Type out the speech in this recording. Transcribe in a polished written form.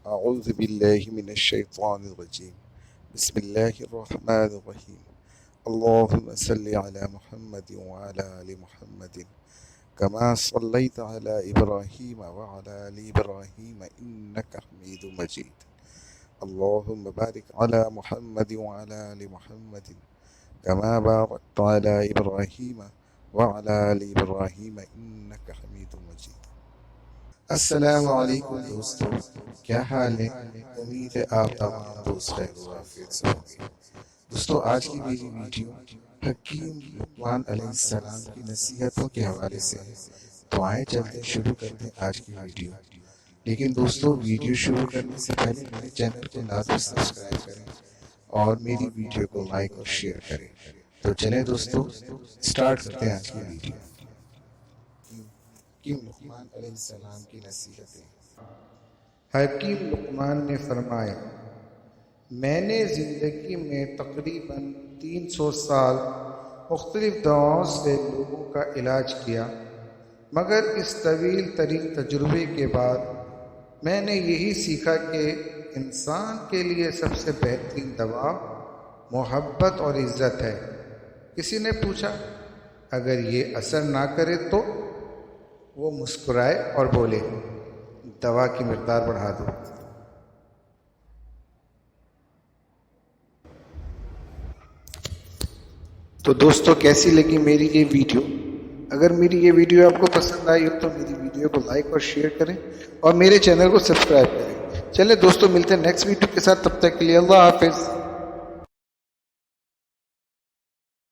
أعوذ بالله من الشيطان الرجيم. بسم الله الرحمن الرحيم. اللهم صل على محمد وعلى آل محمد كما صليت على إبراهيم وعلى آل إبراهيم إنك حميد مجيد. اللهم بارك على محمد وعلى آل محمد كما باركت على إبراهيم وعلى آل إبراهيم إنك حميد مجيد. السلام علیکم دوستو، کیا حال ہے؟ امید ہے آپ تمام دوست خیر و عافیت سے ہوں گے۔ دوستو، آج کی میری ویڈیو حکیم لقمان علیہ السلام کی نصیحتوں کے حوالے سے ہے۔ تو آئیں چلتے شروع کرتے ہیں آج کی ویڈیو۔ لیکن دوستو، ویڈیو شروع کرنے سے پہلے میرے چینل کو لازم سبسکرائب کریں اور میری ویڈیو کو لائک اور شیئر کریں۔ تو چلیں دوستو، سٹارٹ کرتے ہیں آج کی ویڈیو۔ حکیم لقمان علیہ السلام کی نصیحتیں۔ حکیم لقمان نے فرمایا، میں نے زندگی میں تقریباً 300 سال مختلف دواؤں سے لوگوں کا علاج کیا، مگر اس طویل ترین تجربے کے بعد میں نے یہی سیکھا کہ انسان کے لیے سب سے بہترین دوا محبت اور عزت ہے۔ کسی نے پوچھا، اگر یہ اثر نہ کرے تو؟ وہ مسکرائے اور بولے، دوا کی مقدار بڑھا دو۔ تو دوستو، کیسی لگی میری یہ ویڈیو؟ اگر میری یہ ویڈیو آپ کو پسند آئی ہو تو میری ویڈیو کو لائک اور شیئر کریں اور میرے چینل کو سبسکرائب کریں۔ چلیں دوستو، ملتے ہیں نیکسٹ ویڈیو کے ساتھ، تب تک کے لیے اللہ حافظ۔